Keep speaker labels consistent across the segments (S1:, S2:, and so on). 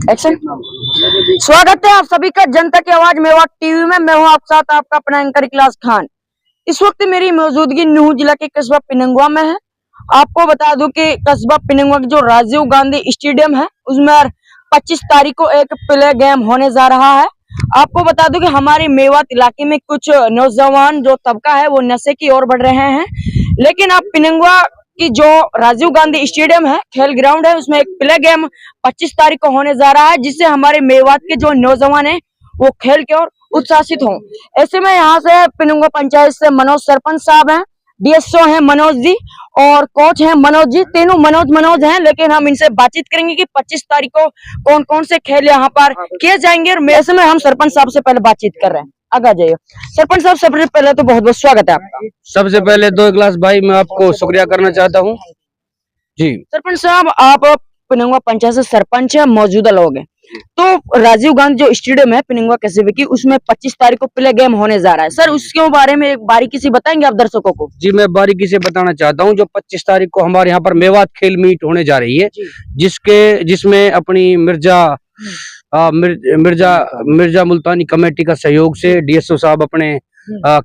S1: Action. स्वागत है आप सभी का जनता की आवाज मेवात टीवी में। मैं हूं आप साथ आपका अपना एंकर इखलास खान। इस वक्त मेरी मौजूदगी नूह जिला के कस्बा पिनंगवा में है। आपको बता दूं कि कस्बा पिनंगवा की जो राजीव गांधी स्टेडियम है उसमें 25 तारीख को एक प्ले गेम होने जा रहा है। आपको बता दूं कि हमारे मेवात इलाके में कुछ नौजवान जो तबका है वो नशे की ओर बढ़ रहे हैं, लेकिन आप पिनंगवा की जो राजीव गांधी स्टेडियम है, खेल ग्राउंड है, उसमें एक प्ले गेम 25 तारीख को होने जा रहा है, जिससे हमारे मेवात के जो नौजवान हैं वो खेल के और उत्साहित हों। ऐसे में यहाँ से पिनंगवा पंचायत से मनोज सरपंच साहब हैं, डीएसओ हैं मनोज जी और कोच हैं मनोज जी। तीनों मनोज हैं, लेकिन हम इनसे बातचीत करेंगे कि 25 तारीख को कौन कौन से खेल यहाँ पर किए जाएंगे। और ऐसे में हम सरपंच साहब से पहले बातचीत कर रहे हैं। आगे जाइए सरपंच साहब। सबसे पहले तो बहुत बहुत स्वागत है आपका।
S2: सबसे पहले 2 गिलास भाई मैं आपको शुक्रिया करना चाहता हूँ जी।
S1: सरपंच साहब, आप पिनंगवा पंचायत से सरपंच है, मौजूदा लोग हैं, तो राजीव गांधी जो स्टेडियम है पिनंगवा कस्बे की, उसमें 25 तारीख को प्ले गेम होने जा रहा है। सर, उसके बारे में एक बारीकी से बताएंगे आप दर्शकों को?
S2: जी, मैं बारीकी से बताना चाहता हूँ। जो 25 तारीख को हमारे यहाँ पर मेवात खेल मीट होने जा रही है, जिसमें अपनी मिर्जा मुल्तानी कमेटी का सहयोग से डीएसओ साहब अपने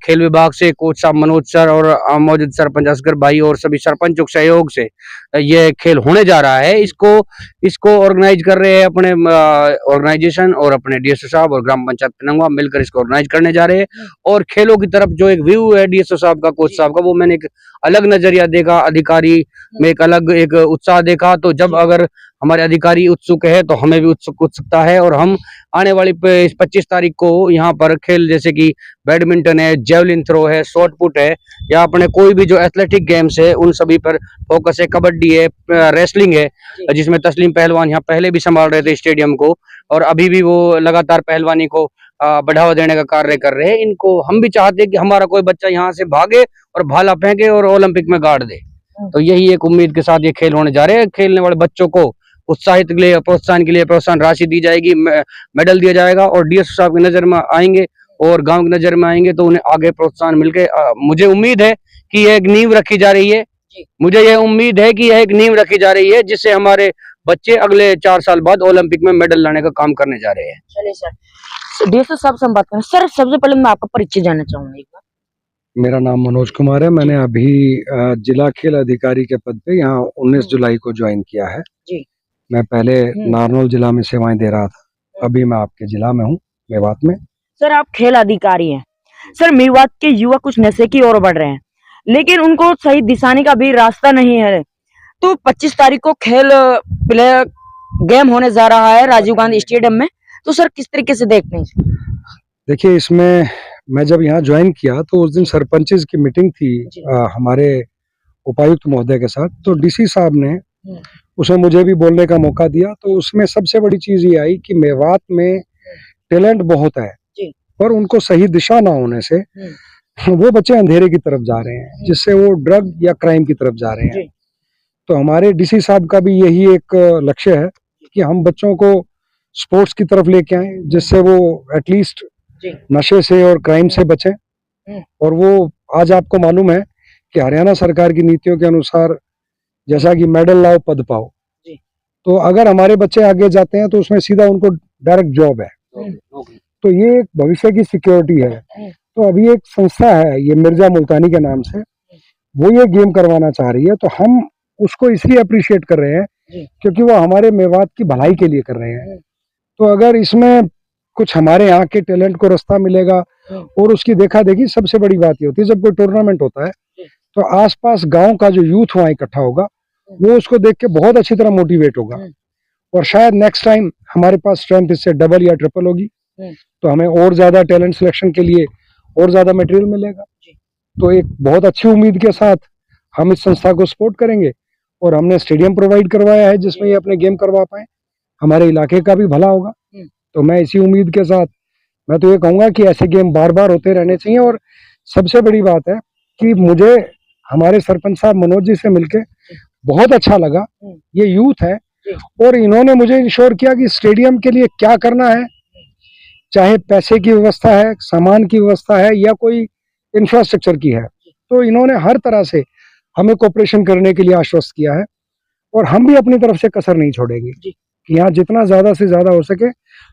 S2: खेल विभाग से, कोच साहब मनोज सर और मौजूद सरपंच असगर भाई और सभी सरपंचों के सहयोग से ये खेल होने जा रहा है। इसको ऑर्गेनाइज कर रहे हैं अपने ऑर्गेनाइजेशन और अपने डीएसओ साहब और ग्राम पंचायत पिनंगवा मिलकर इसको ऑर्गेनाइज करने जा रहे हैं। और खेलों की तरफ जो एक व्यू है डीएसओ साहब का, कोच साहब का, वो मैंने एक अलग नजरिया देखा, अधिकारी में एक अलग एक उत्साह देखा। तो जब अगर हमारे अधिकारी उत्सुक है तो हमें भी उत्सुकता है, और हम आने वाली 25 तारीख को यहाँ पर खेल जैसे कि बैडमिंटन है, जेवलिन थ्रो है, शॉट पुट है, या अपने कोई भी जो एथलेटिक गेम्स है उन सभी पर फोकस है। कबड्डी है, रेसलिंग है, जिसमें तस्लीम पहलवान यहाँ पहले भी संभाल रहे थे स्टेडियम को, और अभी भी वो लगातार पहलवानी को बढ़ावा देने का कार्य कर रहे हैं। इनको हम भी चाहते हैं कि हमारा कोई बच्चा यहाँ से भागे और भाला फेंके और ओलंपिक में गाड़ दे। तो यही एक उम्मीद के साथ ये खेल होने जा रहे हैं। खेलने वाले बच्चों को उत्साहित के लिए, प्रोत्साहन के लिए प्रोत्साहन राशि दी जाएगी, मेडल दिया जाएगा, और डीएसओ साहब की नजर में आएंगे और गांव की नजर में आएंगे तो उन्हें आगे प्रोत्साहन मिलके मुझे उम्मीद है कि यह एक नींव रखी जा रही है। मुझे यह उम्मीद है कि यह एक नींव रखी जा रही है जिससे हमारे बच्चे अगले 4 साल बाद ओलंपिक में मेडल लाने का काम करने जा रहे हैं।
S1: चलिए सर, डीएसओ साहब से हम बात करें। सर, सबसे पहले मैं आपका परिचय जानना चाहूंगा एक बार।
S3: मेरा नाम मनोज कुमार है। मैंने अभी जिला खेल अधिकारी के पद पे यहाँ 19 जुलाई को ज्वाइन किया है जी। मैं पहले नारनौल जिला में सेवाएं दे रहा था, अभी मैं आपके जिला में हूँ, मेवात में।
S1: सर, आप खेल अधिकारी हैं। सर, मेवात के युवा कुछ नशे की ओर बढ़ रहे हैं, लेकिन उनको सही दिशाने का भी रास्ता नहीं है। तो 25 तारीख को खेल प्ले गेम होने जा रहा है राजीव गांधी स्टेडियम में, तो सर किस तरीके से देखते हैं?
S3: देखिए, इसमें मैं जब यहाँ ज्वाइन किया तो उस दिन सरपंचेस की मीटिंग थी हमारे उपायुक्त महोदय के साथ, तो डीसी साहब ने उसे मुझे भी बोलने का मौका दिया। तो उसमें सबसे बड़ी चीज ये आई कि मेवात में टैलेंट बहुत है, पर उनको सही दिशा ना होने से वो बच्चे अंधेरे की तरफ जा रहे हैं, जिससे वो ड्रग या क्राइम की तरफ जा रहे हैं। तो हमारे डीसी साहब का भी यही एक लक्ष्य है कि हम बच्चों को स्पोर्ट्स की तरफ लेके आए, जिससे वो एटलीस्ट नशे से और क्राइम से बचे। और वो आज आपको मालूम है कि हरियाणा सरकार की नीतियों के अनुसार जैसा कि मेडल लाओ पद पाओ, तो अगर हमारे बच्चे आगे जाते हैं तो उसमें सीधा उनको डायरेक्ट जॉब है। तो ये एक भविष्य की सिक्योरिटी है। तो अभी एक संस्था है ये मिर्जा मुल्तानी के नाम से, वो ये गेम करवाना चाह रही है। तो हम उसको इसलिए अप्रिशिएट कर रहे हैं क्योंकि वो हमारे मेवात की भलाई के लिए कर रहे हैं। तो अगर इसमें कुछ हमारे यहाँ के टैलेंट को रास्ता मिलेगा, और उसकी देखा देखी सबसे बड़ी बात ये होती है, जब कोई टूर्नामेंट होता है तो आसपास गांव का जो यूथ वहाँ इकट्ठा होगा वो उसको देख के बहुत अच्छी तरह मोटिवेट होगा, और शायद नेक्स्ट टाइम हमारे पास स्ट्रेंथ इससे डबल या ट्रिपल होगी, तो हमें और ज्यादा टैलेंट सिलेक्शन के लिए और ज्यादा मटेरियल मिलेगा। तो एक बहुत अच्छी उम्मीद के साथ हम इस संस्था को सपोर्ट करेंगे, और हमने स्टेडियम प्रोवाइड करवाया है जिसमें ये अपने गेम करवा पाए, हमारे इलाके का भी भला होगा। तो मैं इसी उम्मीद के साथ मैं तो ये कहूंगा कि ऐसे गेम बार बार होते रहने चाहिए। और सबसे बड़ी बात है कि मुझे हमारे सरपंच साहब मनोज जी से मिलके बहुत अच्छा लगा। ये यूथ है और इन्होंने मुझे इंश्योर किया कि स्टेडियम के लिए क्या करना है, चाहे पैसे की व्यवस्था है, सामान की व्यवस्था है, या कोई इंफ्रास्ट्रक्चर की है, तो इन्होंने हर तरह से हमें कोऑपरेशन करने के लिए आश्वस्त किया है, और हम भी अपनी तरफ से कसर नहीं छोड़ेंगे। कि यहाँ जितना ज्यादा से ज्यादा हो सके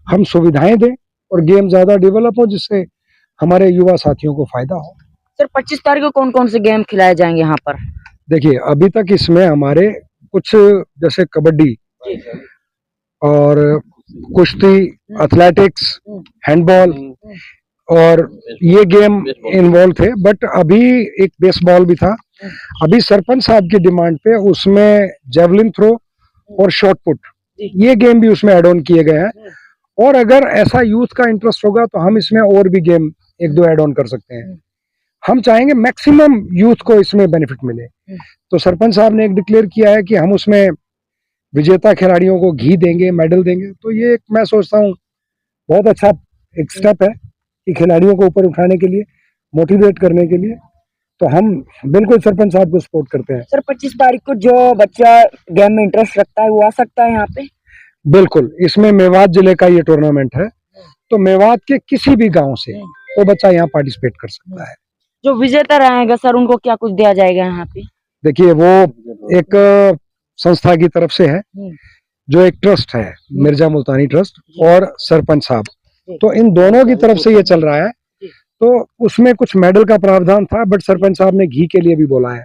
S3: हम सुविधाएं दें और गेम ज्यादा डेवलप हो, जिससे हमारे युवा साथियों को फायदा हो।
S1: सर 25 तारीख को कौन कौन से गेम खिलाए जाएंगे यहाँ पर?
S3: देखिए, अभी तक इसमें हमारे कुछ जैसे कबड्डी और कुश्ती, एथलेटिक्स, हैंडबॉल और ये गेम इन्वॉल्व थे, बट अभी एक बेसबॉल भी था। अभी सरपंच साहब की डिमांड पे उसमें जेवलिन थ्रो और शॉट पुट, ये गेम भी उसमें ऐड ऑन किए गए हैं। और अगर ऐसा यूथ का इंटरेस्ट होगा तो हम इसमें और भी गेम एक दो ऐड ऑन कर सकते हैं। हम चाहेंगे मैक्सिमम यूथ को इसमें बेनिफिट मिले, तो सरपंच साहब ने एक डिक्लेयर किया है कि हम उसमें विजेता खिलाड़ियों को घी देंगे, मेडल देंगे। तो ये मैं सोचता हूँ बहुत अच्छा एक स्टेप है कि खिलाड़ियों को ऊपर उठाने के लिए, मोटिवेट करने के लिए। तो हम बिल्कुल सरपंच साहब को सपोर्ट करते हैं।
S1: सर 25 तारीख को जो बच्चा गेम में इंटरेस्ट रखता है वो आ सकता है यहाँ पे?
S3: बिल्कुल, इसमें मेवात जिले का ये टूर्नामेंट है, तो मेवात के किसी भी गांव से वो बच्चा यहाँ पार्टिसिपेट कर सकता है।
S1: जो विजेता रहेगा सर उनको क्या कुछ दिया जाएगा यहाँ पे?
S3: देखिए, वो एक संस्था की तरफ से है, जो एक ट्रस्ट है, मिर्जा मुल्तानी ट्रस्ट और सरपंच साहब, तो इन दोनों की तरफ से ये चल रहा है। तो उसमें कुछ मेडल का प्रावधान था, बट सरपंच साहब ने घी के लिए भी बोला है।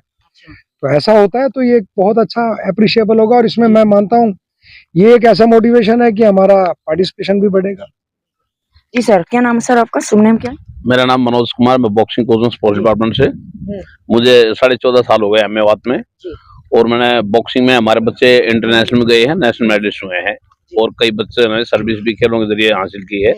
S3: तो ऐसा होता है तो ये बहुत अच्छा अप्रिशिएबल होगा, और इसमें मैं मानता हूँ ये एक ऐसा मोटिवेशन है कि हमारा पार्टिसिपेशन भी बढ़ेगा।
S1: जी सर, क्या नाम है सर आपका? शुभ नाम क्या है?
S4: मेरा नाम मनोज कुमार, मैं बॉक्सिंग कोच हूँ स्पोर्ट्स डिपार्टमेंट से। मुझे 14.5 साल हो गए अहमदाबाद में, और मैंने बॉक्सिंग में हमारे बच्चे इंटरनेशनल में गए हैं, नेशनल मेडलिस्ट हुए हैं, और कई बच्चे ने सर्विस भी खेलों के जरिए हासिल की है।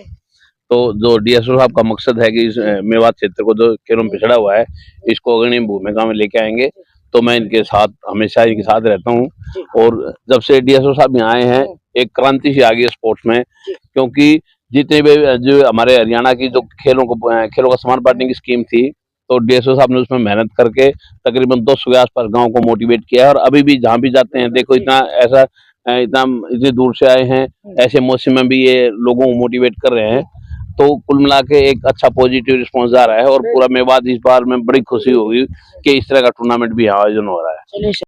S4: तो जो डीएसओ साहब का मकसद है कि इस मेवात क्षेत्र को जो खेलों में पिछड़ा हुआ है, इसको अग्रणी भूमिका में लेके आएंगे, तो मैं इनके साथ हमेशा इनके साथ रहता हूँ। और जब से डीएसओ साहब यहाँ आए हैं, एक क्रांति सी आ गई है स्पोर्ट्स में, क्योंकि जितने भी जो हमारे हरियाणा की जो खेलों का सम्मान बांटने की स्कीम थी, तो डीएसओ साहब ने उसमें मेहनत करके तकरीबन 200 के आसपास गाँव को मोटिवेट किया है। और अभी भी जहाँ भी जाते हैं, देखो इतनी दूर से आए हैं, ऐसे मौसम में भी ये लोगों को मोटिवेट कर रहे हैं। तो कुल मिला के एक अच्छा पॉजिटिव रिस्पॉन्स आ रहा है, और पूरा मेवात इस बार में बड़ी खुशी होगी कि इस तरह का टूर्नामेंट भी यहाँ आयोजन हो रहा है।